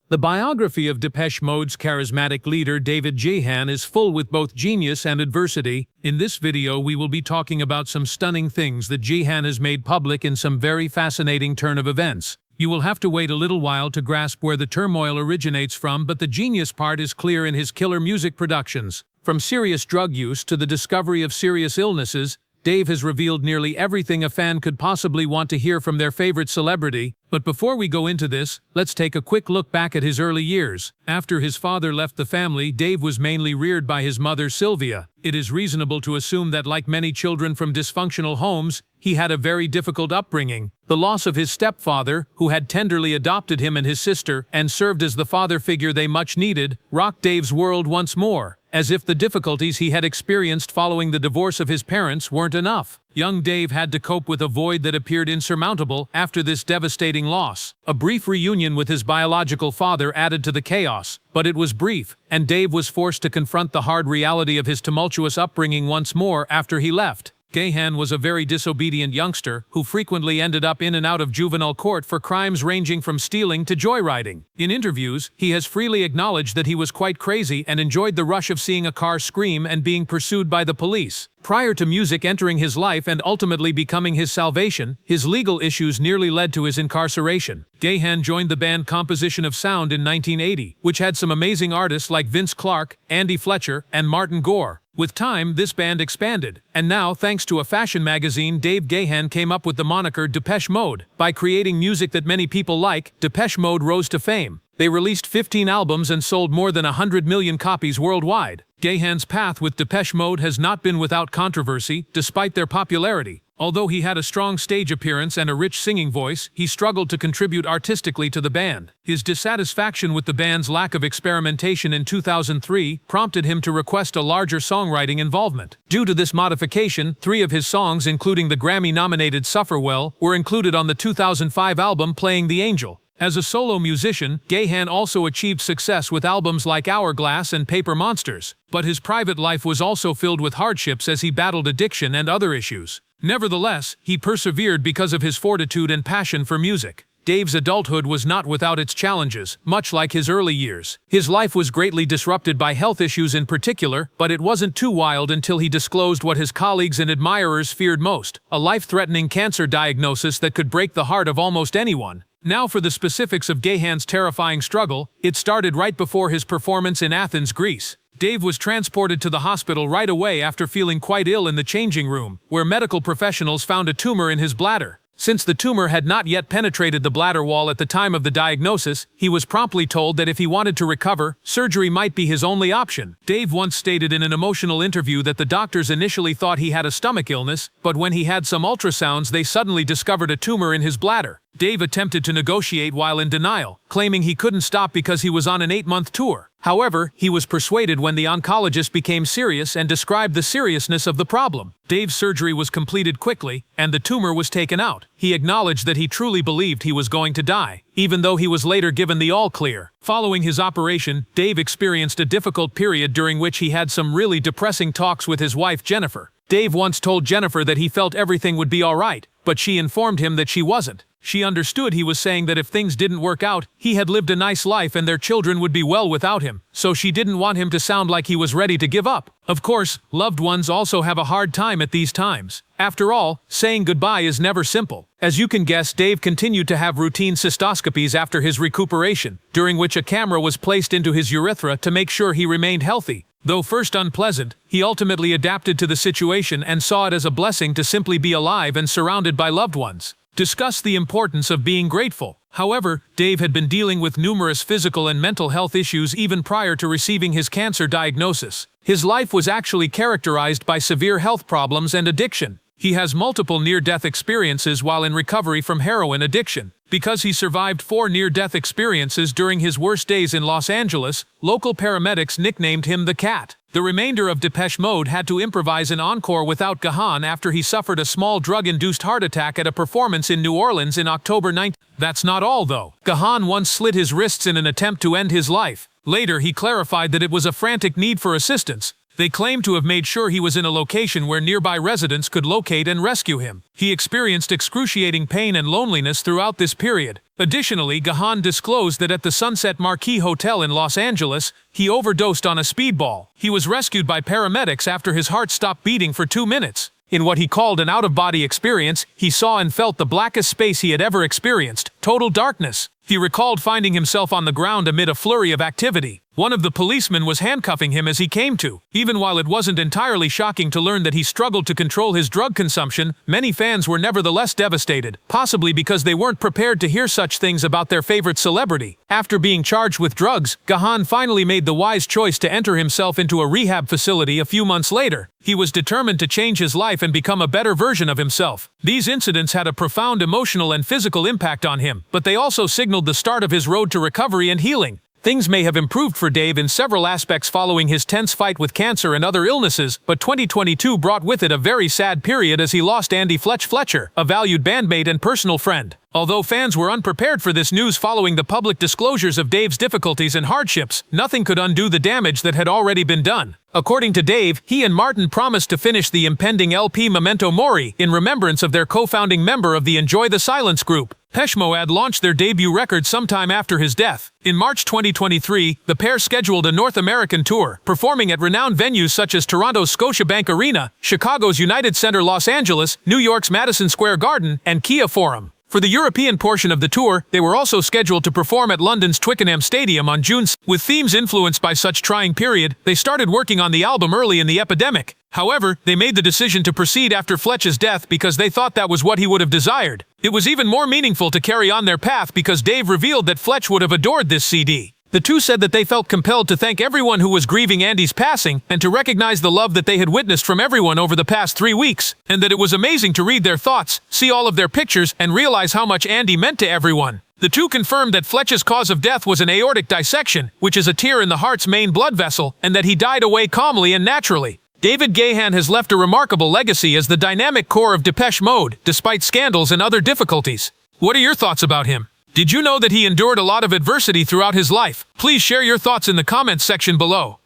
The biography of Depeche Mode's charismatic leader David Gahan is full with both genius and adversity. In this video we will be talking about some stunning things that Gahan has made public in some very fascinating turn of events. You will have to wait a little while to grasp where the turmoil originates from, but the genius part is clear in his killer music productions. From serious drug use to the discovery of serious illnesses, Dave has revealed nearly everything a fan could possibly want to hear from their favorite celebrity. But before we go into this, let's take a quick look back at his early years. After his father left the family, Dave was mainly reared by his mother Sylvia. It is reasonable to assume that, like many children from dysfunctional homes, he had a very difficult upbringing. The loss of his stepfather, who had tenderly adopted him and his sister and served as the father figure they much needed, rocked Dave's world once more, as if the difficulties he had experienced following the divorce of his parents weren't enough. Young Dave had to cope with a void that appeared insurmountable after this devastating loss. A brief reunion with his biological father added to the chaos, but it was brief, and Dave was forced to confront the hard reality of his tumultuous upbringing once more after he left. Gahan was a very disobedient youngster who frequently ended up in and out of juvenile court for crimes ranging from stealing to joyriding. In interviews, he has freely acknowledged that he was quite crazy and enjoyed the rush of seeing a car scream and being pursued by the police. Prior to music entering his life and ultimately becoming his salvation, his legal issues nearly led to his incarceration. Gahan joined the band Composition of Sound in 1980, which had some amazing artists like Vince Clarke, Andy Fletcher, and Martin Gore. With time, this band expanded, and now, thanks to a fashion magazine, Dave Gahan came up with the moniker Depeche Mode. By creating music that many people like, Depeche Mode rose to fame. They released 15 albums and sold more than 100 million copies worldwide. Gahan's path with Depeche Mode has not been without controversy, despite their popularity. Although he had a strong stage appearance and a rich singing voice, he struggled to contribute artistically to the band. His dissatisfaction with the band's lack of experimentation in 2003 prompted him to request a larger songwriting involvement. Due to this modification, 3 of his songs, including the Grammy-nominated Suffer Well, were included on the 2005 album Playing the Angel. As a solo musician, Gahan also achieved success with albums like Hourglass and Paper Monsters. But his private life was also filled with hardships as he battled addiction and other issues. Nevertheless, he persevered because of his fortitude and passion for music. Dave's adulthood was not without its challenges, much like his early years. His life was greatly disrupted by health issues in particular, but it wasn't too wild until he disclosed what his colleagues and admirers feared most: a life-threatening cancer diagnosis that could break the heart of almost anyone. Now for the specifics of Gahan's terrifying struggle. It started right before his performance in Athens, Greece. Dave was transported to the hospital right away after feeling quite ill in the changing room, where medical professionals found a tumor in his bladder. Since the tumor had not yet penetrated the bladder wall at the time of the diagnosis, he was promptly told that if he wanted to recover, surgery might be his only option. Dave once stated in an emotional interview that the doctors initially thought he had a stomach illness, but when he had some ultrasounds they suddenly discovered a tumor in his bladder. Dave attempted to negotiate while in denial, claiming he couldn't stop because he was on an 8-month tour. However, he was persuaded when the oncologist became serious and described the seriousness of the problem. Dave's surgery was completed quickly, and the tumor was taken out. He acknowledged that he truly believed he was going to die, even though he was later given the all-clear. Following his operation, Dave experienced a difficult period during which he had some really depressing talks with his wife Jennifer. Dave once told Jennifer that he felt everything would be alright, but she informed him that she wasn't. She understood he was saying that if things didn't work out, he had lived a nice life and their children would be well without him, so she didn't want him to sound like he was ready to give up. Of course, loved ones also have a hard time at these times. After all, saying goodbye is never simple. As you can guess, Dave continued to have routine cystoscopies after his recuperation, during which a camera was placed into his urethra to make sure he remained healthy. Though first unpleasant, he ultimately adapted to the situation and saw it as a blessing to simply be alive and surrounded by loved ones. Discuss the importance of being grateful. However, Dave had been dealing with numerous physical and mental health issues even prior to receiving his cancer diagnosis. His life was actually characterized by severe health problems and addiction. He has multiple near-death experiences while in recovery from heroin addiction. Because he survived 4 near-death experiences during his worst days in Los Angeles, local paramedics nicknamed him the Cat. The remainder of Depeche Mode had to improvise an encore without Gahan after he suffered a small drug-induced heart attack at a performance in New Orleans in October 9. That's not all though. Gahan once slit his wrists in an attempt to end his life. Later he clarified that it was a frantic need for assistance. They claim to have made sure he was in a location where nearby residents could locate and rescue him. He experienced excruciating pain and loneliness throughout this period. Additionally, Gahan disclosed that at the Sunset Marquis Hotel in Los Angeles, he overdosed on a speedball. He was rescued by paramedics after his heart stopped beating for 2 minutes. In what he called an out-of-body experience, he saw and felt the blackest space he had ever experienced, total darkness. He recalled finding himself on the ground amid a flurry of activity. One of the policemen was handcuffing him as he came to. Even while it wasn't entirely shocking to learn that he struggled to control his drug consumption, many fans were nevertheless devastated, possibly because they weren't prepared to hear such things about their favorite celebrity. After being charged with drugs, Gahan finally made the wise choice to enter himself into a rehab facility a few months later. He was determined to change his life and become a better version of himself. These incidents had a profound emotional and physical impact on him, but they also signaled the start of his road to recovery and healing. Things may have improved for Dave in several aspects following his tense fight with cancer and other illnesses, but 2022 brought with it a very sad period as he lost Andy Fletcher, a valued bandmate and personal friend. Although fans were unprepared for this news following the public disclosures of Dave's difficulties and hardships, nothing could undo the damage that had already been done. According to Dave, he and Martin promised to finish the impending LP Memento Mori in remembrance of their co-founding member of the Enjoy the Silence group. Depeche Mode launched their debut record sometime after his death. In March 2023, the pair scheduled a North American tour, performing at renowned venues such as Toronto's Scotiabank Arena, Chicago's United Center Los Angeles, New York's Madison Square Garden, and Kia Forum. For the European portion of the tour, they were also scheduled to perform at London's Twickenham Stadium on June 6. With themes influenced by such trying period, they started working on the album early in the epidemic. However, they made the decision to proceed after Fletch's death because they thought that was what he would have desired. It was even more meaningful to carry on their path because Dave revealed that Fletch would have adored this CD. The two said that they felt compelled to thank everyone who was grieving Andy's passing and to recognize the love that they had witnessed from everyone over the past 3 weeks, and that it was amazing to read their thoughts, see all of their pictures, and realize how much Andy meant to everyone. The two confirmed that Fletch's cause of death was an aortic dissection, which is a tear in the heart's main blood vessel, and that he died away calmly and naturally. David Gahan has left a remarkable legacy as the dynamic core of Depeche Mode, despite scandals and other difficulties. What are your thoughts about him? Did you know that he endured a lot of adversity throughout his life? Please share your thoughts in the comments section below.